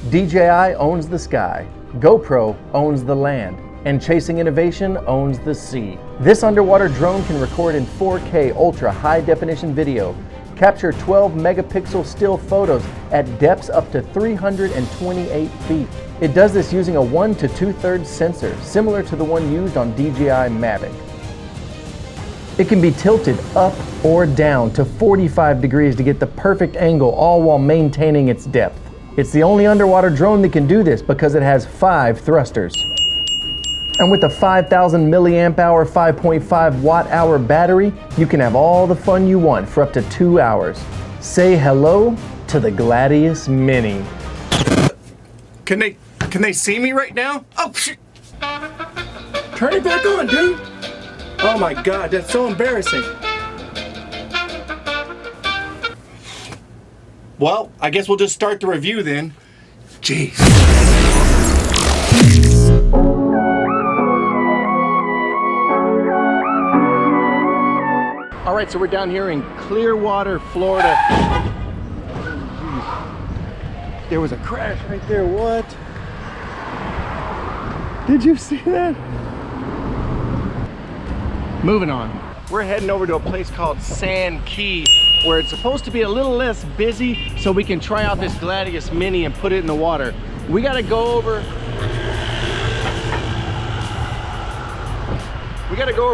DJI owns the sky, GoPro owns the land, and Chasing Innovation owns the sea. This underwater drone can record in 4K ultra high definition video, capture 12 megapixel still photos at depths up to 328 feet. It does this using a 1 to 2/3 sensor, similar to the one used on DJI Mavic. It can be tilted up or down to 45 degrees to get the perfect angle, all while maintaining its depth. It's the only underwater drone that can do this because it has 5 thrusters. And with a 5,000 milliamp hour, 5.5 watt hour battery, you can have all the fun you want for up to 2 hours. Say hello to the Gladius Mini. Can they see me right now? Oh, shit. Turn it back on, dude. Oh my God, that's so embarrassing. Well, I guess we'll just start the review then. Jeez. All right, so we're down here in Clearwater, Florida. There was a crash right there, what? Did you see that? Moving on. We're heading over to a place called Sand Key, where it's supposed to be a little less busy so we can try out this Gladius Mini and put it in the water. We gotta go over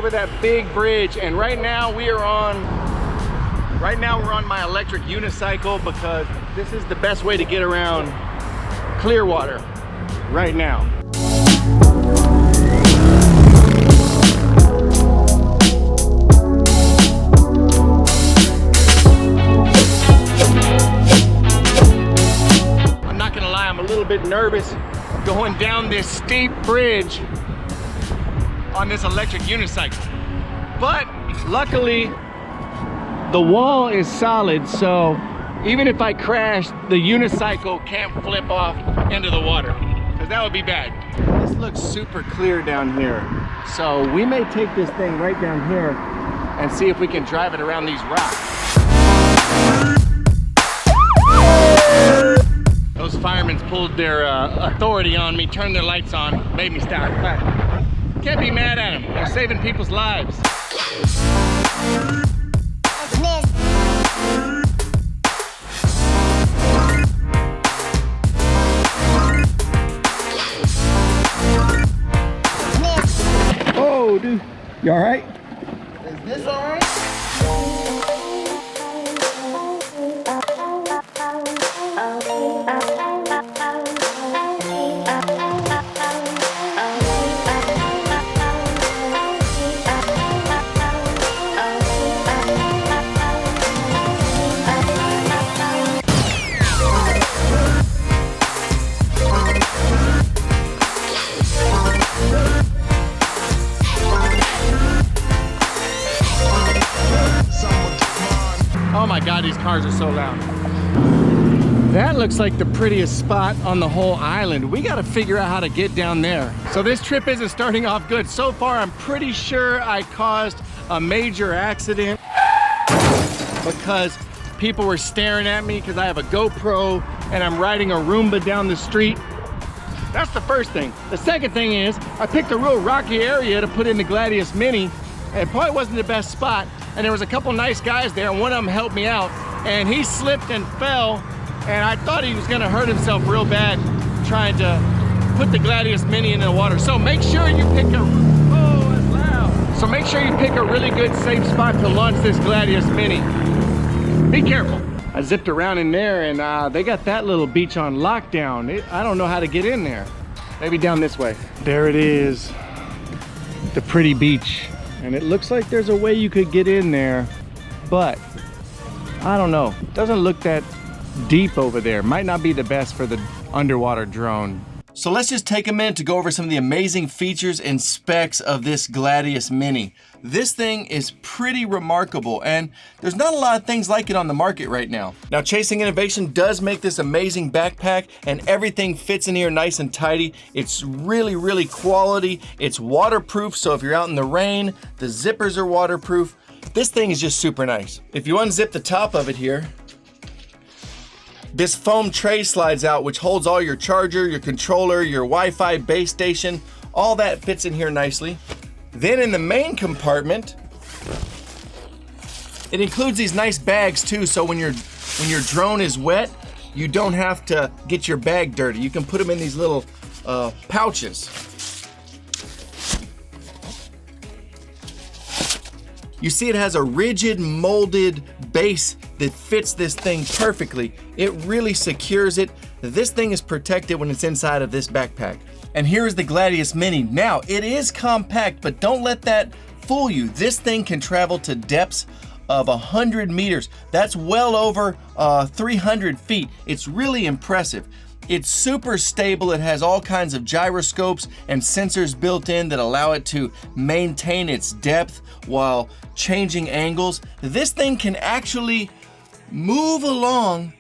that big bridge, and right now we're on my electric unicycle because this is the best way to get around Clearwater right now. I'm not gonna lie, I'm a little bit nervous going down this steep bridge on this electric unicycle. But luckily, the wall is solid, so even if I crash, the unicycle can't flip off into the water, because that would be bad. This looks super clear down here, so we may take this thing right down here and see if we can drive it around these rocks. Those firemen pulled their authority on me, turned their lights on, made me stop. Can't be mad at them. They're saving people's lives. Oh, dude. You all right? Is this all right? Oh my God, these cars are so loud. That looks like the prettiest spot on the whole island. We gotta figure out how to get down there. So this trip isn't starting off good. So far, I'm pretty sure I caused a major accident because people were staring at me because I have a GoPro and I'm riding a Roomba down the street. That's the first thing. The second thing is I picked a real rocky area to put in the Gladius Mini, and it probably wasn't the best spot. And there was a couple nice guys there, and one of them helped me out, and he slipped and fell, and I thought he was gonna hurt himself real bad trying to put the Gladius Mini in the water. So make sure you pick a, oh, that's loud. So make sure you pick a really good safe spot to launch this Gladius Mini. Be careful. I zipped around in there, and they got that little beach on lockdown. I don't know how to get in there. Maybe down this way. There it is, the pretty beach. And it looks like there's a way you could get in there, but I don't know. Doesn't look that deep over there. Might not be the best for the underwater drone. So let's just take a minute to go over some of the amazing features and specs of this Gladius Mini. This thing is pretty remarkable, and there's not a lot of things like it on the market right now. Now, Chasing Innovation does make this amazing backpack, and everything fits in here nice and tidy. It's really, really quality. It's waterproof, so if you're out in the rain, the zippers are waterproof. This thing is just super nice. If you unzip the top of it here, This foam tray slides out, which holds all your charger, your controller, your Wi-Fi base station. All that fits in here nicely. Then in the main compartment, it includes these nice bags too, so when your drone is wet, you don't have to get your bag dirty. You can put them in these little pouches. You see it has a rigid molded base that fits this thing perfectly. It really secures it. This thing is protected when it's inside of this backpack. And here is the Gladius Mini. Now, it is compact, but don't let that fool you. This thing can travel to depths of 100 meters. That's well over 300 feet. It's really impressive. It's super stable. It has all kinds of gyroscopes and sensors built in that allow it to maintain its depth while changing angles. This thing can actually move along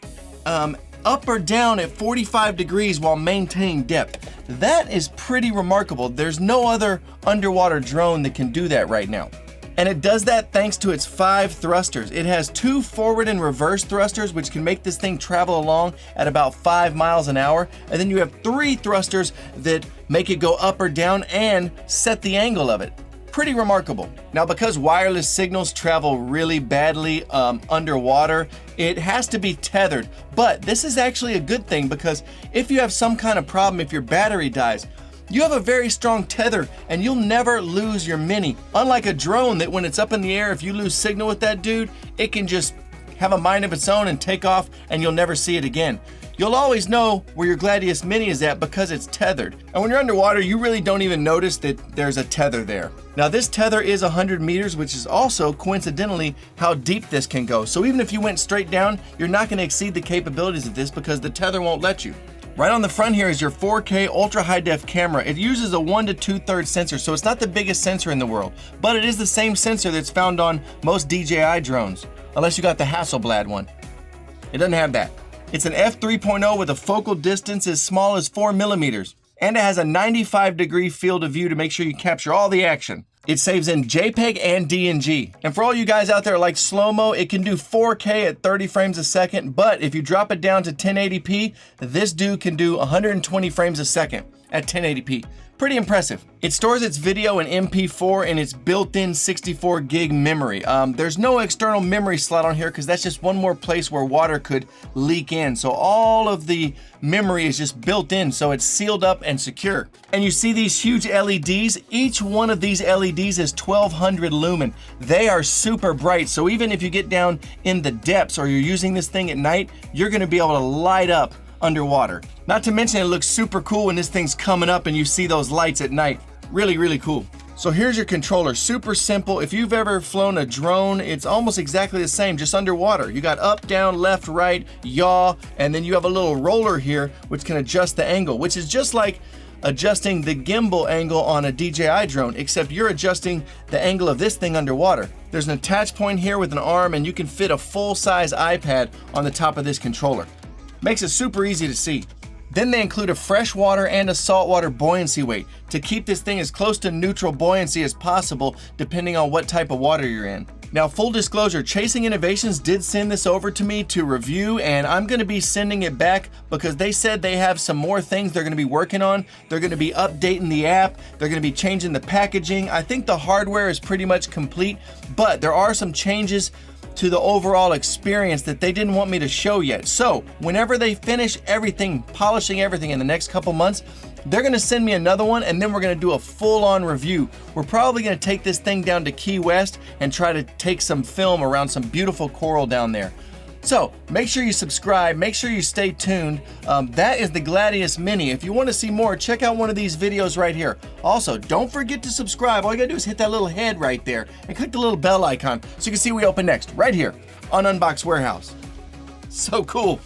up or down at 45 degrees while maintaining depth. That is pretty remarkable. There's no other underwater drone that can do that right now. And it does that thanks to its 5 thrusters. It has 2 forward and reverse thrusters, which can make this thing travel along at about 5 miles an hour. And then you have 3 thrusters that make it go up or down and set the angle of it. Pretty remarkable. Now, because wireless signals travel really badly underwater, it has to be tethered. But this is actually a good thing, because if you have some kind of problem, if your battery dies, you have a very strong tether and you'll never lose your Mini. Unlike a drone that when it's up in the air, if you lose signal with that dude, it can just have a mind of its own and take off and you'll never see it again. You'll always know where your Gladius Mini is at because it's tethered. And when you're underwater, you really don't even notice that there's a tether there. Now, this tether is 100 meters, which is also coincidentally how deep this can go. So even if you went straight down, you're not going to exceed the capabilities of this because the tether won't let you. Right on the front here is your 4K ultra high def camera. It uses a 1 to 2/3 sensor, so it's not the biggest sensor in the world, but it is the same sensor that's found on most DJI drones, unless you got the Hasselblad one. It doesn't have that. It's an f3.0 with a focal distance as small as 4 millimeters, and it has a 95-degree field of view to make sure you capture all the action. It saves in JPEG and DNG. And for all you guys out there like slow-mo, it can do 4K at 30 frames a second, but if you drop it down to 1080p, this dude can do 120 frames a second at 1080p. Pretty impressive. It stores its video in MP4 in its built-in 64 gig memory. There's no external memory slot on here because that's just one more place where water could leak in. So all of the memory is just built in, so it's sealed up and secure. And you see these huge LEDs? Each one of these LEDs is 1200 lumen. They are super bright, so even if you get down in the depths or you're using this thing at night, you're gonna be able to light up underwater. Not to mention it looks super cool when this thing's coming up and you see those lights at night. Really, really cool. So here's your controller, super simple. If you've ever flown a drone, it's almost exactly the same, just underwater. You got up, down, left, right, yaw, and then you have a little roller here which can adjust the angle, which is just like adjusting the gimbal angle on a DJI drone, except you're adjusting the angle of this thing underwater. There's an attach point here with an arm and you can fit a full-size iPad on the top of this controller. Makes it super easy to see. Then they include a freshwater and a saltwater buoyancy weight to keep this thing as close to neutral buoyancy as possible depending on what type of water you're in. Now, full disclosure, Chasing Innovations did send this over to me to review, and I'm gonna be sending it back because they said they have some more things they're gonna be working on. They're gonna be updating the app, they're gonna be changing the packaging. I think the hardware is pretty much complete, but there are some changes to the overall experience that they didn't want me to show yet. So whenever they finish everything, polishing everything in the next couple months, they're gonna send me another one and then we're gonna do a full-on review. We're probably gonna take this thing down to Key West and try to take some film around some beautiful coral down there. So make sure you subscribe, make sure you stay tuned. That is the Gladius Mini. If you want to see more, check out one of these videos right here. Also, don't forget to subscribe. All you gotta do is hit that little head right there and click the little bell icon so you can see what we open next, right here on Unbox Warehouse. So cool.